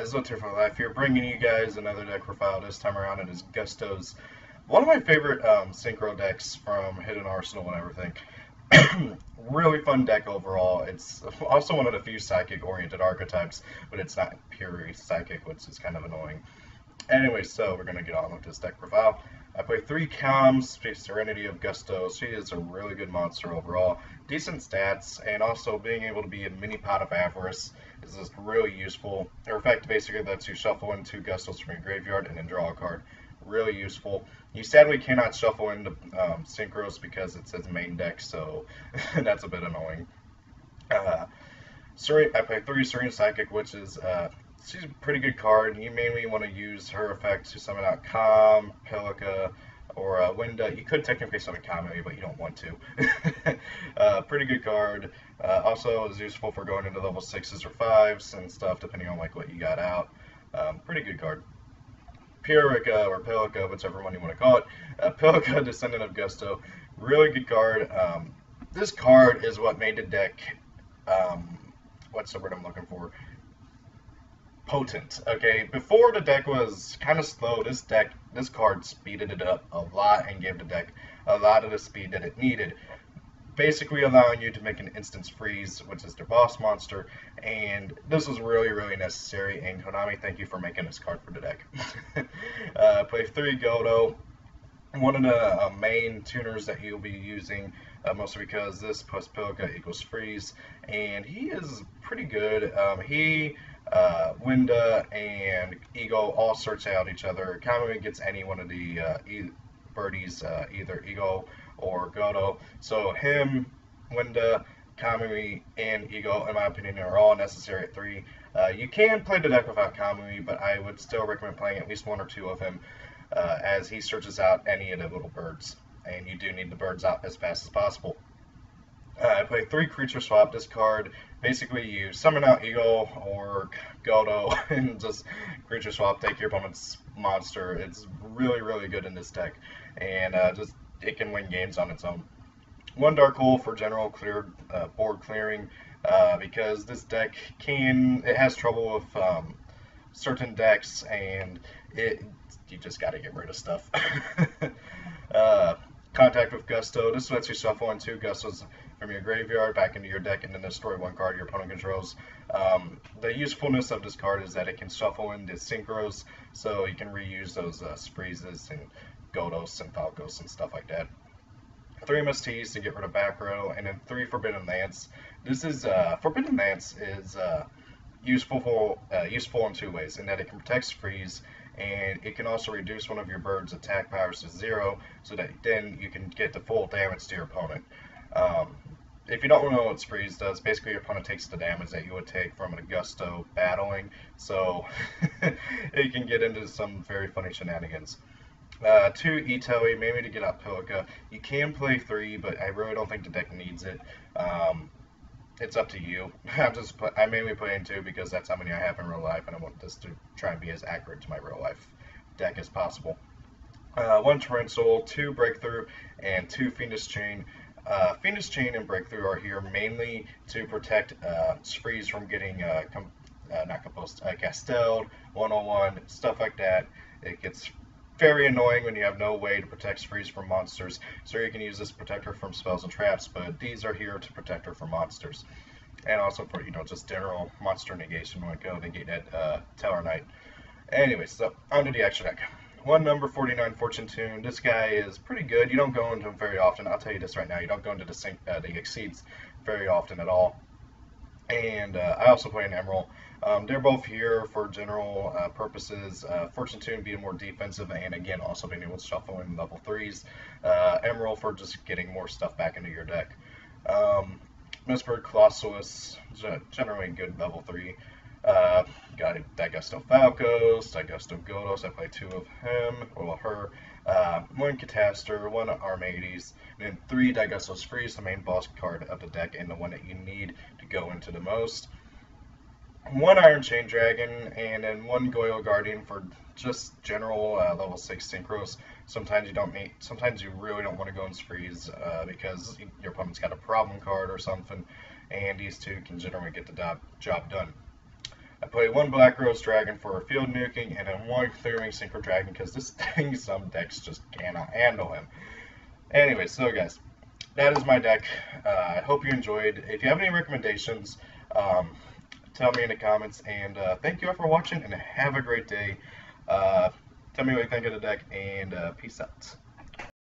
guys, what's here for life here, bringing you guys another deck profile. This time around it is Gusto's, one of my favorite synchro decks from Hidden Arsenal and everything. Really fun deck overall. It's also one of the few psychic oriented archetypes, but it's not purely psychic, which is kind of annoying. Anyway, so we're going to get on with this deck profile. I play 3 Calms, Space Serenity of Gusto. She is a really good monster overall. Decent stats, and also being able to be a mini pot of Avarice is just really useful. Her effect basically lets you shuffle in 2 Gustos from your graveyard and then draw a card. Really useful. You sadly cannot shuffle into Synchros because it says main deck, so that's a bit annoying. I play 3 Serene Psychic, which is she's a pretty good card. You mainly want to use her effect to summon out Calm, Pelika, or Winda. You could technically summon Kami, but you don't want to. Pretty good card. Also is useful for going into level 6s or 5s and stuff, depending on like what you got out. Pretty good card. Pyrrhica or Pelika, whichever one you want to call it. Pelika, Descendant of Gusto. Really good card. This card is what made the deck, what's the word I'm looking for? Potent. Okay, before the deck was kind of slow, this card speeded it up a lot and gave the deck a lot of the speed that it needed, basically allowing you to make an instance freeze, which is their boss monster, and this was really necessary. And Konami, thank you for making this card for the deck. Play 3 Godo, one of the main tuners that you'll be using, mostly because this plus Pelika equals freeze, and he is pretty good. Winda and Ego all search out each other. Kami gets any one of the birdies, either Ego or Godo. So him, Winda, Kami, and Ego, in my opinion, are all necessary at 3. You can play the deck without Kami, but I would still recommend playing at least 1 or 2 of him, as he searches out any of the little birds, and you do need the birds out as fast as possible. I play 3 Creature Swap. This card, basically you summon out Ego or Godo and just Creature Swap, take your opponent's monster. It's really good in this deck, and just it can win games on its own. 1 Dark Hole for general board clearing, because this deck it has trouble with certain decks, and you just got to get rid of stuff. Contact with Gusto. This lets you shuffle in 2 Gustos from your graveyard back into your deck and then destroy 1 card your opponent controls. The usefulness of this card is that it can shuffle into Synchros, so you can reuse those Spreezes and Godos and Falcos and stuff like that. 3 MSTs to get rid of back row, and then 3 Forbidden Lance. This is Forbidden Lance is useful in 2 ways, in that it can protect freeze, and it can also reduce one of your birds' attack powers to 0, so that then you can get the full damage to your opponent. If you don't know what Freeze does, basically your opponent takes the damage that you would take from an Gusto battling, so it can get into some very funny shenanigans. 2 E-Telly, mainly to get out Pelika. You can play 3, but I really don't think the deck needs it. It's up to you. I'm mainly playing 2 because that's how many I have in real life, and I want this to try and be as accurate to my real life deck as possible. 1 Torrential, 2 Breakthrough, and 2 Fiendish Chain. Fiendish Chain and Breakthrough are here mainly to protect Freeze from getting Castelled, 101, stuff like that. It gets very annoying when you have no way to protect Freeze from monsters, so you can use this protector from spells and traps, but these are here to protect her from monsters. And also for, just general monster negation, like negate that Tower Knight. Anyways, so onto the extra deck. 1 number 49 Fortune Tune. This guy is pretty good. You don't go into him very often. I'll tell you this right now. You don't go into the Exceeds very often at all. And I also play an Emerald. They're both here for general purposes. Fortune Tune being more defensive, and again also being able to shuffle in level 3s. Emerald for just getting more stuff back into your deck. Mistbird Colossus, generally good level 3. Got Dagusto Falcos, Dagusto Godos. I play 2 of him, or her. 1 Catastor, 1 Armades, and then 3 Daigustos Freeze, the main boss card of the deck, and the one that you need to go into the most. 1 Iron Chain Dragon, and then 1 Goyle Guardian for just general level 6 synchros. Sometimes you really don't want to go in Freeze because your opponent's got a problem card or something, and these 2 can generally get the job done. I played one Black Rose Dragon for field nuking, and then one Clearing Synchro Dragon because this thing, some decks just cannot handle him. Anyway, so guys, that is my deck. I hope you enjoyed. If you have any recommendations, tell me in the comments. And thank you all for watching, and have a great day. Tell me what you think of the deck, and peace out.